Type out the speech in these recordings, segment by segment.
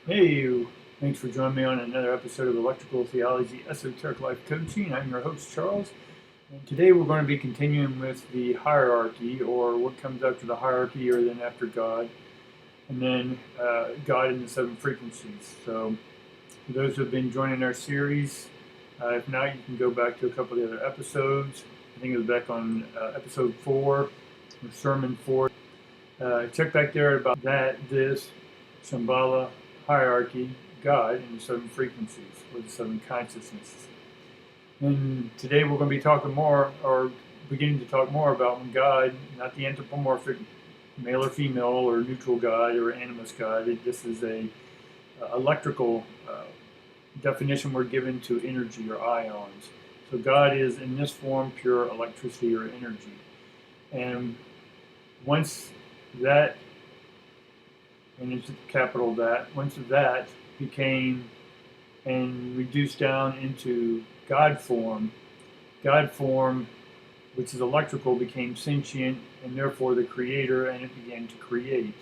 Hey, thanks for joining me on another episode of Electrical Theology Esoteric Life Coaching. I'm your host, Charles, and today we're going to be continuing with the hierarchy, or what comes after the hierarchy, or then after God, and then God in the seven frequencies. So, for those who have been joining our series, if not, you can go back to a couple of the other episodes. I think it was back on episode 4, or sermon 4. Check back there about this, Shambhala, hierarchy, God, and the seven frequencies, or the seven consciousnesses. And today we're going to be talking more, or beginning to talk more about when God, not the anthropomorphic male or female or neutral God or animus God. This is a electrical definition we're given to energy or ions. So God is in this form pure electricity or energy. And once that, and it's capital that, once that became and reduced down into God form, which is electrical, became sentient and therefore the creator, and it began to create.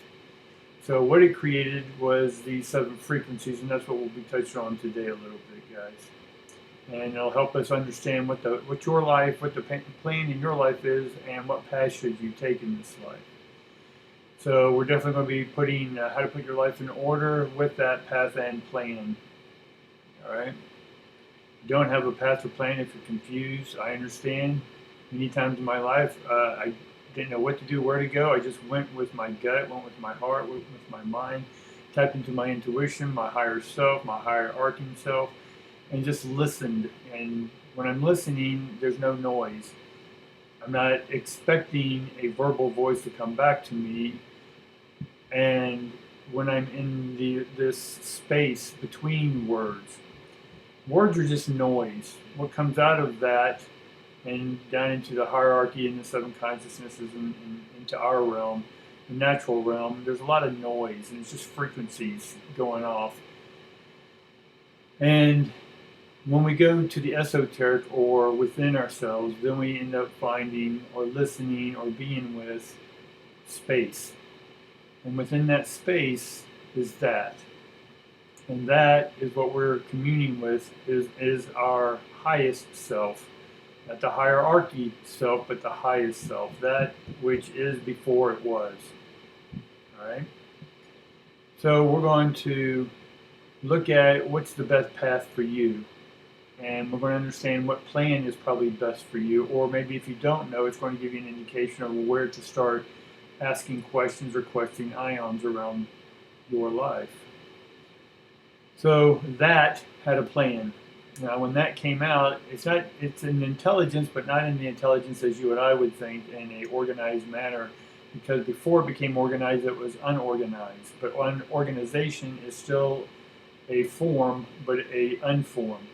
So what it created was these seven frequencies, and that's what we'll be touching on today a little bit, guys. And it'll help us understand what your life, what the plan in your life is, and what path should you take in this life. So we're definitely going to be putting how to put your life in order with that path and plan. All right. You don't have a path or plan if you're confused. I understand. Many times in my life, I didn't know what to do, where to go. I just went with my gut, went with my heart, went with my mind, tapped into my intuition, my higher self, my higher arcing self, and just listened. And when I'm listening, there's no noise. I'm not expecting a verbal voice to come back to me. And when I'm in this space between words are just noise. What comes out of that and down into the hierarchy and the seven consciousnesses and into our realm, the natural realm, there's a lot of noise, and it's just frequencies going off. And when we go to the esoteric or within ourselves, then we end up finding or listening or being with space. And within that space is that. And that is what we're communing with, is our highest self. Not the hierarchy self, but the highest self. That which is before it was. All right? So we're going to look at what's the best path for you. And we're going to understand what plan is probably best for you. Or maybe if you don't know, it's going to give you an indication of where to start asking questions or questioning ions around your life. So that had a plan. Now, when that came out, it's an intelligence, but not in the intelligence as you and I would think, in a organized manner. Because before it became organized, it was unorganized. But organization is still a form, but a unformed.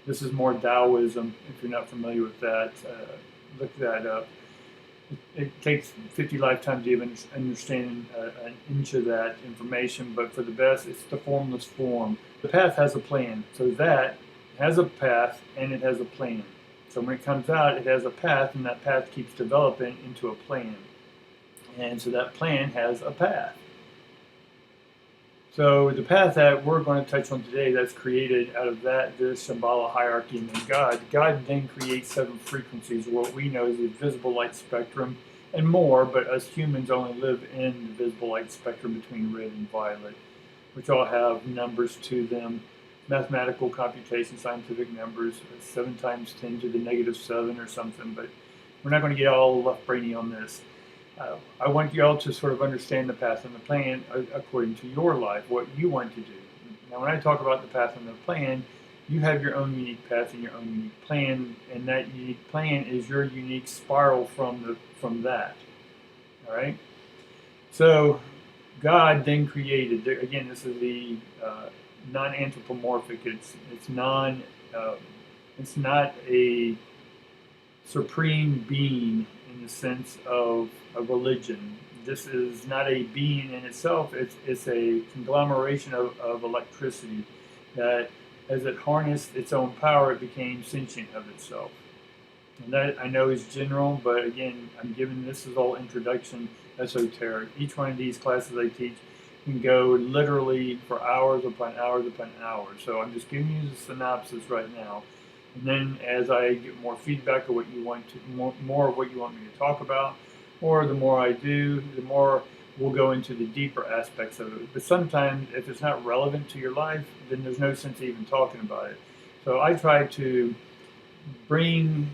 This is more Taoism. If you're not familiar with that, look that up. It takes 50 lifetimes to even understand an inch of that information, but for the best, it's the formless form. The path has a plan, so that has a path and it has a plan. So when it comes out, it has a path, and that path keeps developing into a plan. And so that plan has a path. So the path that we're going to touch on today, that's created out of this Shambhala hierarchy and then God then creates seven frequencies, what we know is the visible light spectrum and more, but us humans only live in the visible light spectrum between red and violet, which all have numbers to them, mathematical computation, scientific numbers, 7 times 10 to the negative 7 or something, but we're not going to get all left brainy on this. I want you all to sort of understand the path and the plan according to your life, what you want to do. Now, when I talk about the path and the plan, you have your own unique path and your own unique plan, and that unique plan is your unique spiral from that. All right. So God then created. Again, this is the non-anthropomorphic. It's not a supreme being in the sense of a religion. This is not a being in itself. It's a conglomeration of electricity that, as it harnessed its own power, it became sentient of itself. And that I know is general, but again, I'm giving this is all introduction esoteric. Each one of these classes I teach can go literally for hours upon hours upon hours. So I'm just giving you the synopsis right now. And then as I get more feedback of what you want to, more of what you want me to talk about, or the more I do, the more we'll go into the deeper aspects of it. But sometimes if it's not relevant to your life, then there's no sense even talking about it. So I try to bring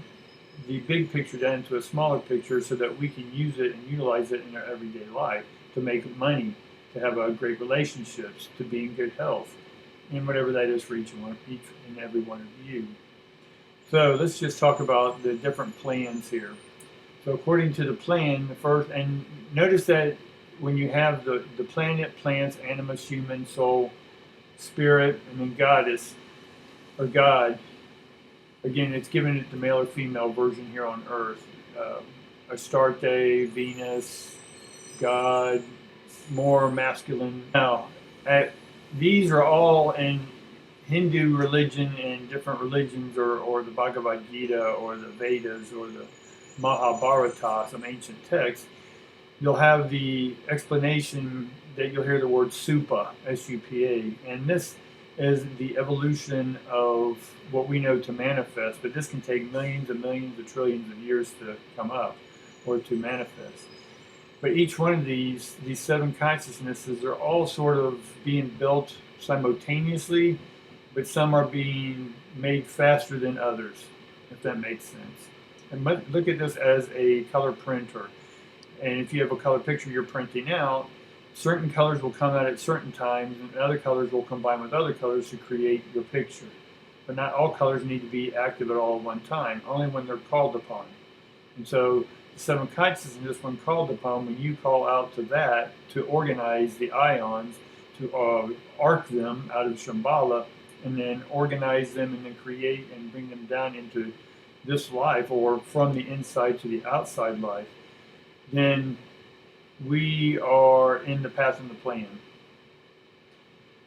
the big picture down to a smaller picture so that we can use it and utilize it in our everyday life to make money, to have great relationships, to be in good health, and whatever that is for each and every one of you. So let's just talk about the different plans here. So according to the plan, the first, and notice that when you have the planet, plants, animus, human, soul, spirit, and then goddess, or God, again, it's given it the male or female version here on Earth. Astarte, Venus, God, more masculine. Now, these are all in Hindu religion and different religions, or the Bhagavad Gita, or the Vedas, or the Mahabharata, some ancient texts. You'll have the explanation that you'll hear the word Supa, S-U-P-A, and this is the evolution of what we know to manifest, but this can take millions and millions of trillions of years to come up or to manifest. But each one of these seven consciousnesses are all sort of being built simultaneously, but some are being made faster than others, if that makes sense. And look at this as a color printer. And if you have a color picture you're printing out, certain colors will come out at certain times, and other colors will combine with other colors to create your picture. But not all colors need to be active at all at one time, only when they're called upon. And so the seven consciousness, when called upon, when you call out to that, to organize the ions, to arc them out of Shambhala, and then organize them and then create and bring them down into this life, or from the inside to the outside life, then we are in the path and the plan.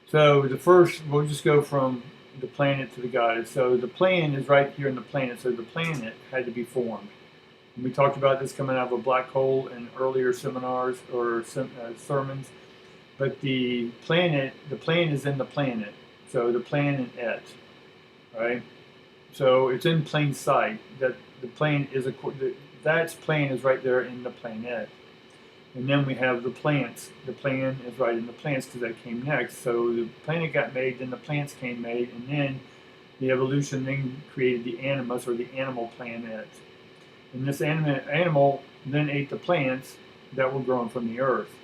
So the first, we'll just go from the planet to the goddess. So the plan is right here in the planet. So the planet had to be formed. And we talked about this coming out of a black hole in earlier seminars or sermons. But the plan is in the planet. So the planet, right? So it's in plain sight. That the plane is that's plane is right there in the planet. And then we have the plants. The plan is right in the plants because that came next. So the planet got made, then the plants came made, and then the evolution then created the animus, or the animal planet. And this animal then ate the plants that were grown from the earth.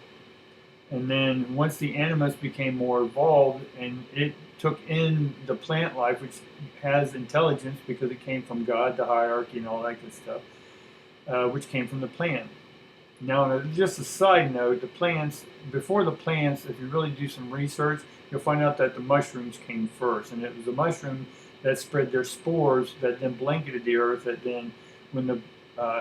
And then once the animus became more evolved, and it took in the plant life, which has intelligence because it came from God, the hierarchy, and all that good stuff, which came from the plant. Now, just a side note, the plants, before the plants, if you really do some research, you'll find out that the mushrooms came first. And it was the mushroom that spread their spores that then blanketed the earth, that then, when the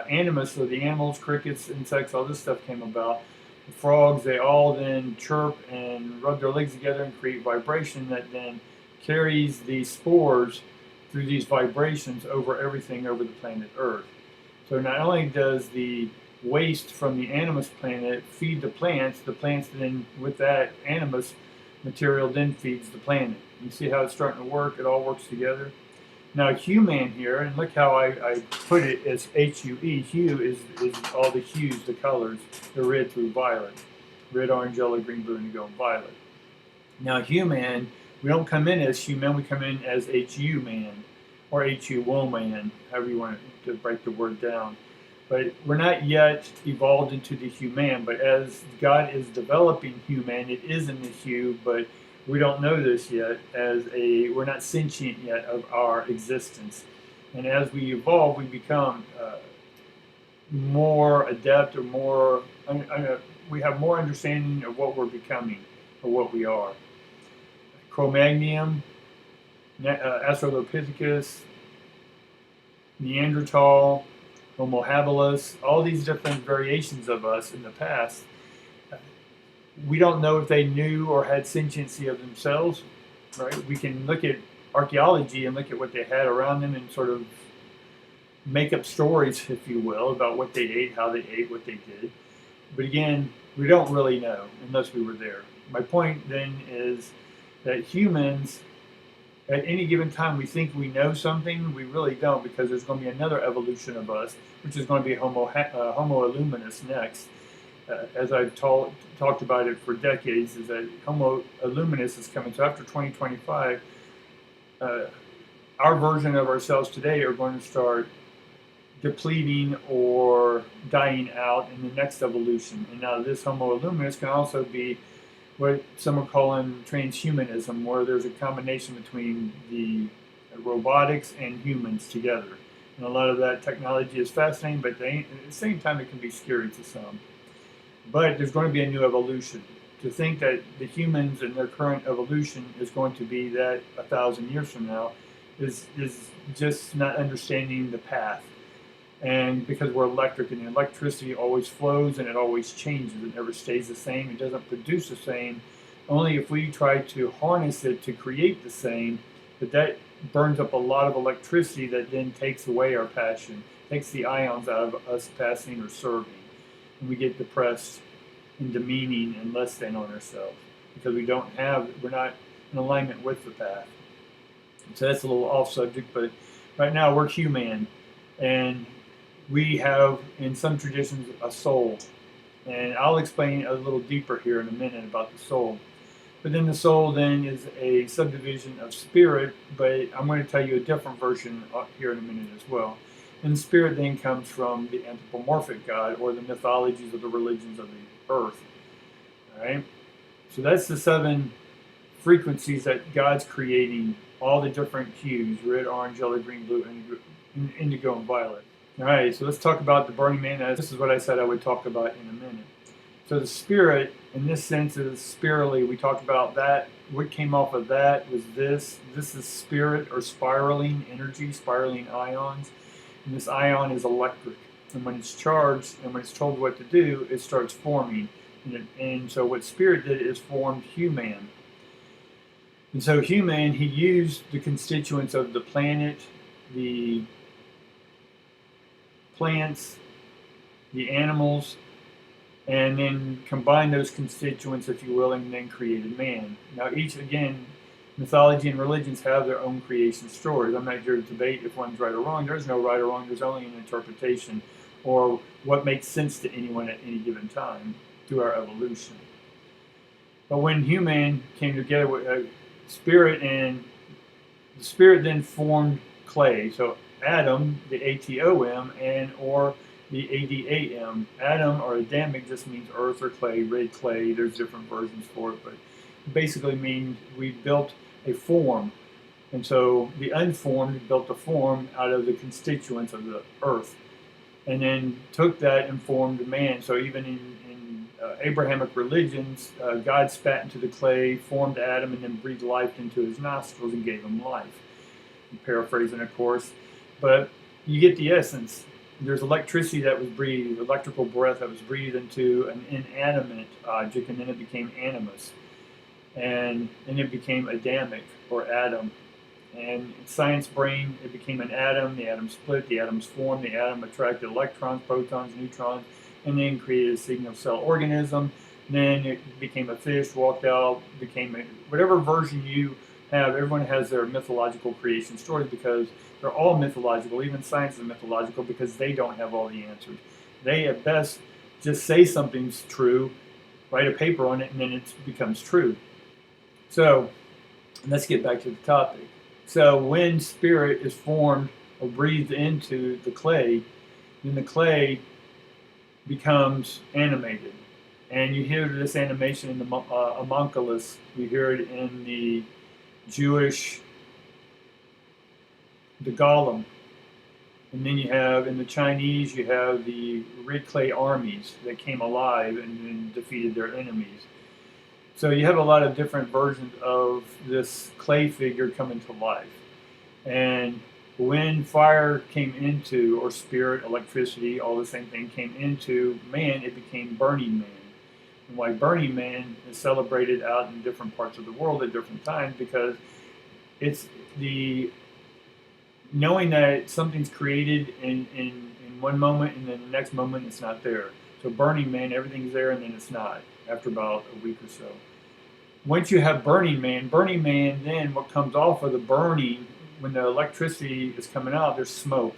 animus, so the animals, crickets, insects, all this stuff came about, the frogs, they all then chirp and rub their legs together and create vibration that then carries these spores through these vibrations over everything over the planet Earth. So not only does the waste from the animus planet feed the plants then, with that animus material, then feeds the planet. You see how it's starting to work? It all works together. Now, human here, and look how I put it as H-U-E. Hue is all the hues, the colors, the red through violet. Red, orange, yellow, green, blue, indigo, and violet. Now, human, we don't come in as human, we come in as H-U-man, or H-U-woman, however you want to break the word down. But we're not yet evolved into the human, but as God is developing human, it is in the hue, but we don't know this yet, we're not sentient yet of our existence. And as we evolve, we become more adept, or more, we have more understanding of what we're becoming, or what we are. Cro-Magnon, Australopithecus, Neanderthal, Homo habilis, all these different variations of us in the past, we don't know if they knew or had sentiency of themselves, right? We can look at archaeology and look at what they had around them and sort of make up stories, if you will, about what they ate, how they ate, what they did. But again, We don't really know unless we were there. My point then is that humans, at any given time, we think we know something. We really don't, because there's going to be another evolution of us, which is going to be Homo illuminus next. As I've talked about it for decades, is that Homo illuminus is coming. So after 2025, our version of ourselves today are going to start depleting or dying out in the next evolution. And now this Homo illuminus can also be what some are calling transhumanism, where there's a combination between the robotics and humans together. And a lot of that technology is fascinating, but at the same time it can be scary to some. But there's going to be a new evolution. To think that the humans and their current evolution is going to be that 1,000 years from now is just not understanding the path. And because we're electric, and the electricity always flows and it always changes, it never stays the same, it doesn't produce the same. Only if we try to harness it to create the same, but that burns up a lot of electricity that then takes away our passion, takes the ions out of us passing or serving. And we get depressed and demeaning and less than on ourselves because we're not in alignment with the path. So that's a little off subject, but right now we're human, and we have, in some traditions, a soul. And I'll explain a little deeper here in a minute about the soul. But then the soul then is a subdivision of spirit, but I'm going to tell you a different version here in a minute as well. And the spirit then comes from the anthropomorphic God, or the mythologies of the religions of the earth. All right? So that's the 7 frequencies that God's creating, all the different hues: red, orange, yellow, green, blue, indigo, and violet. All right, so let's talk about the burning man. This is what I said I would talk about in a minute. So the spirit, in this sense, is spirally. We talked about that. What came off of that was this. This is spirit, or spiraling energy, spiraling ions. And this ion is electric. And when it's charged and when it's told what to do, it starts forming. And so what spirit did is formed human. And so human, he used the constituents of the planet, the plants, the animals, and then combined those constituents, if you will, and then created man. Now each, again, mythology and religions have their own creation stories. I'm not here to debate if one's right or wrong. There's no right or wrong. There's only an interpretation, or what makes sense to anyone at any given time through our evolution. But when human came together with spirit, and the spirit then formed clay. So Adam, the Atom, and or the Adam. Adam, or Adamic, just means earth or clay, red clay. There's different versions for it, but it basically means we built a form. And so the unformed built a form out of the constituents of the earth, and then took that and formed man. So even in Abrahamic religions, God spat into the clay, formed Adam, and then breathed life into his nostrils and gave him life. I'm paraphrasing, of course, but you get the essence. There's electricity that was breathed, electrical breath that was breathed into an inanimate object, and then it became animus. And then it became Adamic, or Adam. And in science brain, it became an atom. The atom split, the atoms formed, the atom attracted electrons, protons, neutrons, and then created a single cell organism. Then it became a fish, walked out, whatever version you have. Everyone has their mythological creation stories, because they're all mythological. Even science is mythological, because they don't have all the answers. They at best just say something's true, write a paper on it, and then it becomes true. So let's get back to the topic. So when spirit is formed or breathed into the clay, then the clay becomes animated. And you hear this animation in the homunculus. You hear it in the Jewish, the golem. And then you have, in the Chinese, you have the red clay armies that came alive and then defeated their enemies. So you have a lot of different versions of this clay figure coming to life. And when fire came into, or spirit, electricity, all the same thing came into man, it became Burning Man. And why Burning Man is celebrated out in different parts of the world at different times, because it's the knowing that something's created in one moment, and then the next moment it's not there. So Burning Man, everything's there and then it's not after about a week or so. Once you have Burning Man, then what comes off of the burning, when the electricity is coming out, there's smoke.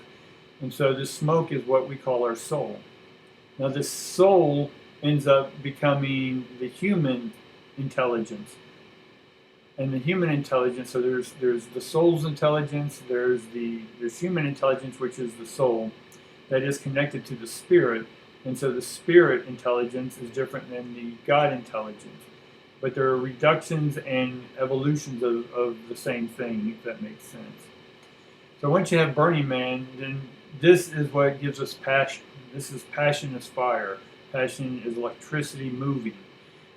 And so this smoke is what we call our soul. Now this soul ends up becoming the human intelligence. And the human intelligence, so there's the soul's intelligence, there's human intelligence, which is the soul, that is connected to the spirit. And so the spirit intelligence is different than the God intelligence. But there are reductions and evolutions of the same thing, if that makes sense. So once you have Burning Man, then this is what gives us passion. This is passion is fire. Passion is electricity moving.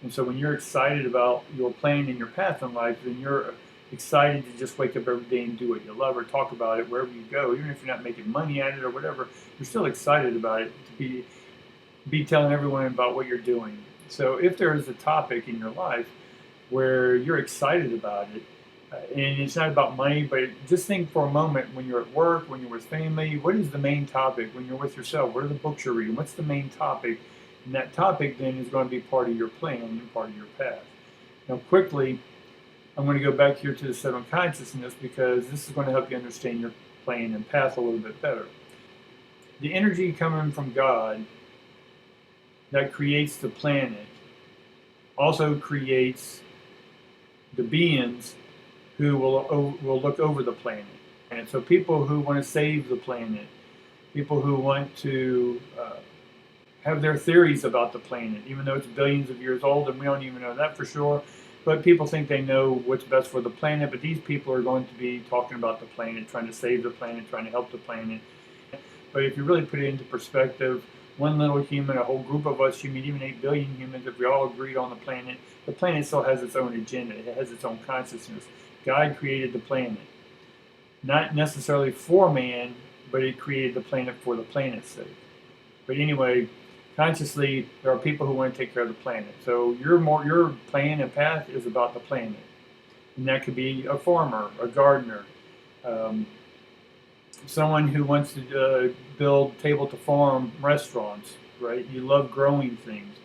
And so when you're excited about your plan and your path in life, then you're excited to just wake up every day and do what you love or talk about it wherever you go. Even if you're not making money at it or whatever, you're still excited about it, to be telling everyone about what you're doing. So if there is a topic in your life where you're excited about it, and it's not about money, but just think for a moment when you're at work, when you're with family, what is the main topic? When you're with yourself, what are the books you're reading? What's the main topic? And that topic then is going to be part of your plan and part of your path. Now quickly, I'm going to go back here to the seven consciousness because this is going to help you understand your plan and path a little bit better. The energy coming from God that creates the planet also creates the beings who will look over the planet. And so people who want to save the planet, people who want to have their theories about the planet, even though it's billions of years old and we don't even know that for sure, but people think they know what's best for the planet, but these people are going to be talking about the planet, trying to save the planet, trying to help the planet. But if you really put it into perspective, one little human, a whole group of us human, even 8 billion humans, if we all agreed on the planet still has its own agenda. It has its own consciousness. God created the planet. Not necessarily for man, but He created the planet for the planet's sake. But anyway, consciously, there are people who want to take care of the planet. So your plan and path is about the planet. And that could be a farmer, a gardener, someone who wants to build table-to-farm restaurants, right? You love growing things.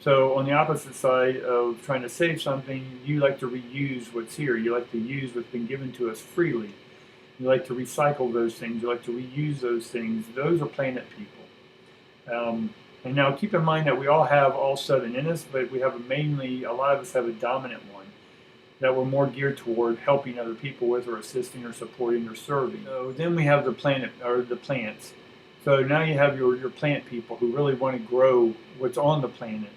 So on the opposite side of trying to save something, you like to reuse what's here. You like to use what's been given to us freely. You like to recycle those things. You like to reuse those things. Those are planet people. And now keep in mind that we all have all seven in us, but we have a lot of us have a dominant one that we're more geared toward helping other people with, or assisting, or supporting, or serving. So then we have the planet, or the plants. So now you have your plant people who really want to grow what's on the planet.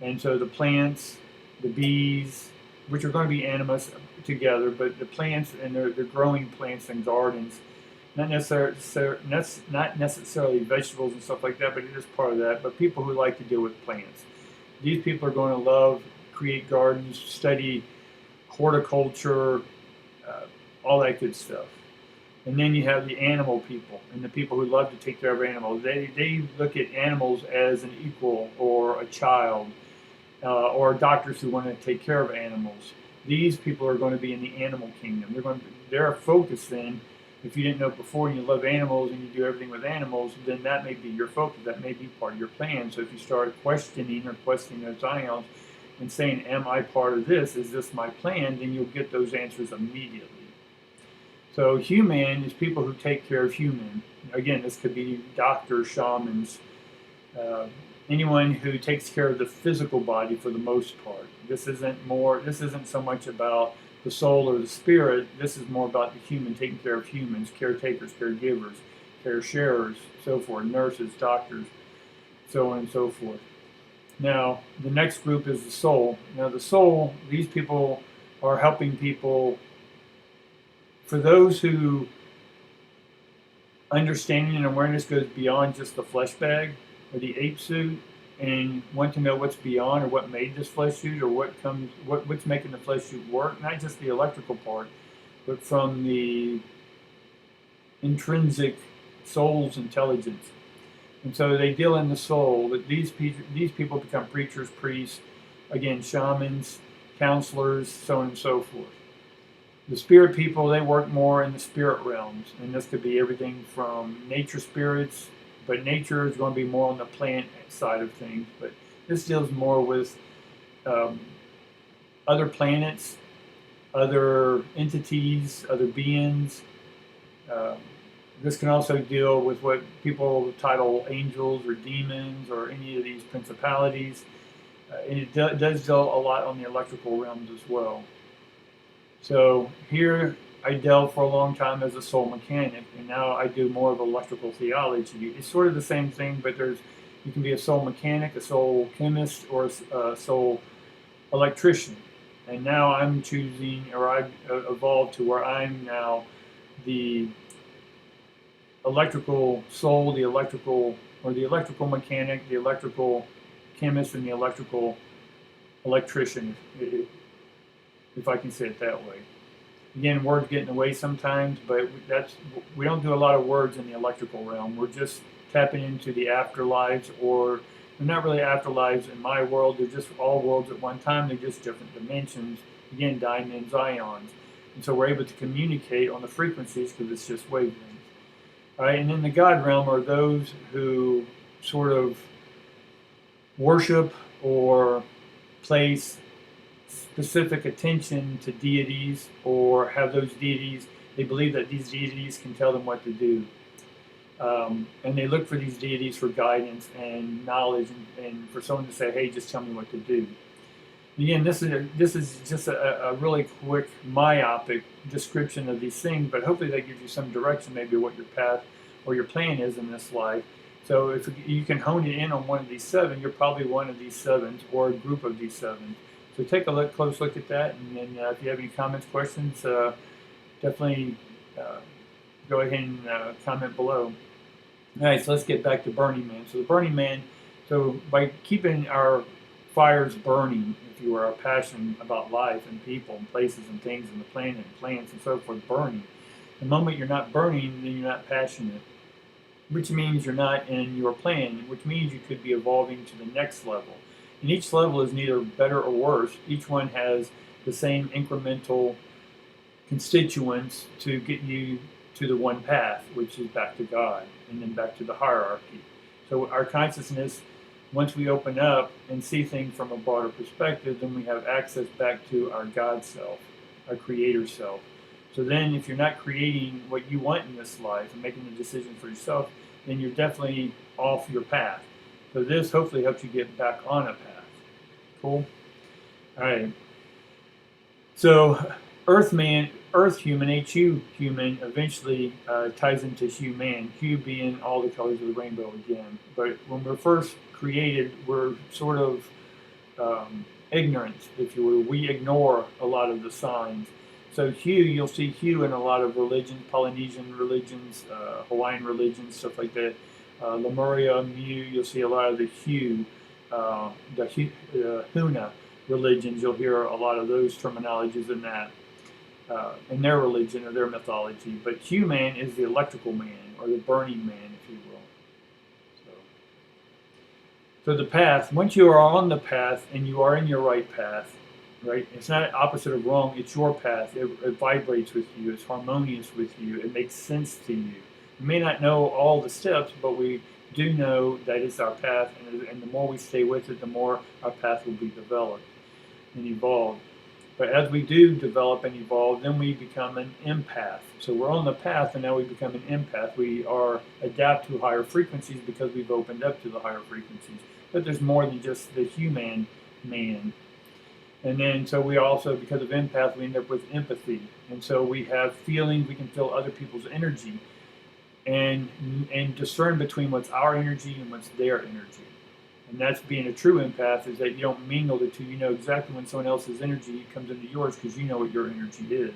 And so the plants, the bees, which are going to be animals together, but the plants, and they're growing plants and gardens, not necessarily vegetables and stuff like that, but it is part of that. But people who like to deal with plants. These people are going to create gardens, study horticulture, all that good stuff. And then you have the animal people and the people who love to take care of animals. They look at animals as an equal or a child, or doctors who want to take care of animals. These people are going to be in the animal kingdom. They're focused then. If you didn't know before and you love animals and you do everything with animals, then that may be your focus. That may be part of your plan. So if you start questioning those ions and saying, am I part of this? Is this my plan? Then you'll get those answers immediately. So human is people who take care of human. Again, this could be doctors, shamans, anyone who takes care of the physical body for the most part. This isn't so much about the soul or the spirit. This is more about the human, taking care of humans, caretakers, caregivers, care sharers, so forth, nurses, doctors, so on and so forth. Now, the next group is the soul. Now, the soul, these people are helping people. For those who understanding and awareness goes beyond just the flesh bag or the ape suit, and want to know what's beyond, or what made this flesh suit, or what's making the flesh suit work, not just the electrical part, but from the intrinsic soul's intelligence. And so they deal in the soul. That these people become preachers, priests, again, shamans, counselors, so on and so forth. The spirit people, they work more in the spirit realms, and this could be everything from nature spirits, but nature is going to be more on the plant side of things. But this deals more with um, other planets, other entities, other beings. Um, this can also deal with what people title angels or demons or any of these principalities. And it does deal a lot on the electrical realms as well. So here I delved for a long time as a soul mechanic, and now I do more of electrical theology. It's sort of the same thing, but you can be a soul mechanic, a soul chemist, or a soul electrician. And now I'm choosing, or I've evolved to where I'm now the electrical soul, the electrical mechanic, the electrical chemist, and the electrical electrician, if I can say it that way. Again, words get in the way sometimes, but we don't do a lot of words in the electrical realm. We're just tapping into the afterlives, or they're not really afterlives in my world. They're just all worlds at one time. They're just different dimensions. Again, diamonds, ions. And so we're able to communicate on the frequencies because it's just wavelengths. All right, and in the God realm are those who sort of worship or place specific attention to deities, or have those deities, they believe that these deities can tell them what to do. And they look for these deities for guidance and knowledge, and for someone to say, hey, just tell me what to do. Again, this is just a really quick, myopic description of these things, but hopefully that gives you some direction, maybe what your path or your plan is in this life. So if you can hone it in on one of these seven, you're probably one of these sevens or a group of these sevens. So take a close look at that, and then if you have any comments, questions, definitely go ahead and comment below. All right, so let's get back to Burning Man. So the Burning Man, so by keeping our fires burning, if you are, our passion about life and people and places and things and the planet and plants and so forth burning, the moment you're not burning, then you're not passionate, which means you're not in your plan, which means you could be evolving to the next level. And each level is neither better or worse. Each one has the same incremental constituents to get you to the one path, which is back to God, and then back to the hierarchy. So our consciousness, once we open up and see things from a broader perspective, then we have access back to our God self, our creator self. So then if you're not creating what you want in this life and making the decision for yourself, then you're definitely off your path. So this hopefully helps you get back on a path. Cool? All right. So Earth human, HU human, eventually ties into human, Hue being all the colors of the rainbow again. But when we're first created, we're sort of ignorant, if you will. We ignore a lot of the signs. So hue, you'll see hue in a lot of religions, Polynesian religions, Hawaiian religions, stuff like that. Lemuria, Mu, you'll see a lot of the hue, the Huna religions. You'll hear a lot of those terminologies in that, in their religion or their mythology. But human is the electrical man, or the burning man, if you will. So the path, once you are on the path and you are in your right path, right? It's not opposite of wrong. It's your path. It vibrates with you. It's harmonious with you. It makes sense to you. We may not know all the steps, but we do know that it's our path, and the more we stay with it, the more our path will be developed and evolved. But as we do develop and evolve, then we become an empath. So we're on the path, and now we become an empath. We adapt to higher frequencies because we've opened up to the higher frequencies. But there's more than just the human man. And then, so we also, because of empath, we end up with empathy. And so we have feelings, we can feel other people's energy and discern between what's our energy and what's their energy. And that's being a true empath, is that you don't mingle the two. You know exactly when someone else's energy comes into yours because you know what your energy is.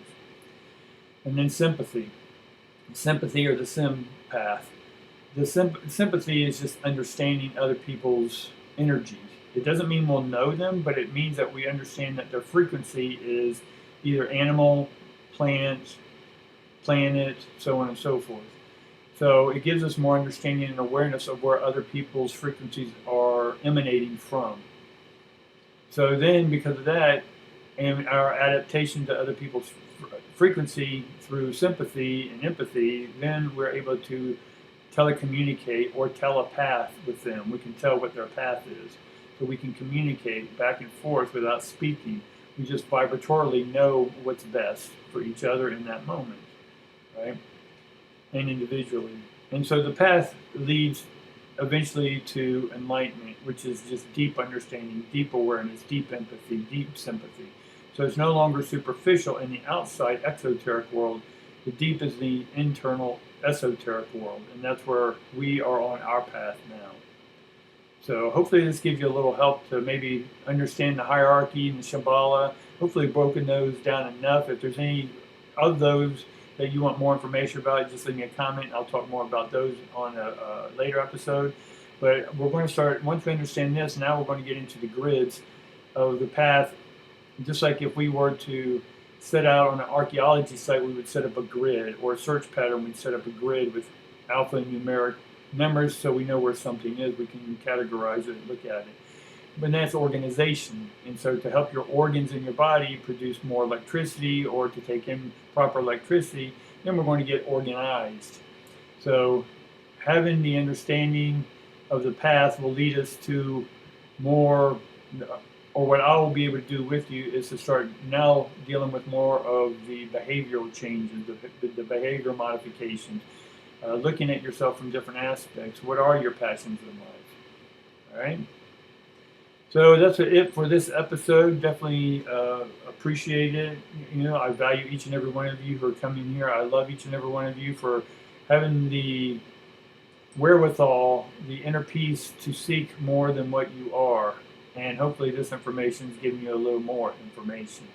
And then sympathy. Sympathy, or the sympath. The sympathy is just understanding other people's energies. It doesn't mean we'll know them, but it means that we understand that their frequency is either animal, plant, planet, so on and so forth. So it gives us more understanding and awareness of where other people's frequencies are emanating from. So then, because of that, and our adaptation to other people's frequency through sympathy and empathy, then we're able to telecommunicate or telepath with them. We can tell what their path is. So we can communicate back and forth without speaking. We just vibratorily know what's best for each other in that moment, right? And individually. And so the path leads eventually to enlightenment, which is just deep understanding, deep awareness, deep empathy, deep sympathy. So it's no longer superficial in the outside exoteric world. The deep is the internal esoteric world, and that's where we are on our path now. So hopefully this gives you a little help to maybe understand the hierarchy and the Shambhala. Hopefully broken those down enough. If there's any of those that you want more information about, just leave me a comment. I'll talk more about those on a later episode. But we're going to start, once we understand this, now we're going to get into the grids of the path. Just like if we were to set out on an archaeology site, we would set up a grid, or a search pattern, we'd set up a grid with alphanumeric numbers so we know where something is. We can categorize it and look at it. But that's organization. And so to help your organs in your body produce more electricity, or to take in proper electricity, then we're going to get organized. So having the understanding of the path will lead us to more, or what I will be able to do with you is to start now dealing with more of the behavioral changes, the behavior modifications, looking at yourself from different aspects. What are your passions in life? All right. So that's it for this episode. Definitely appreciate it. You know, I value each and every one of you who are coming here. I love each and every one of you for having the wherewithal, the inner peace to seek more than what you are. And hopefully this information is giving you a little more information.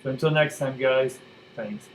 So until next time, guys, thanks.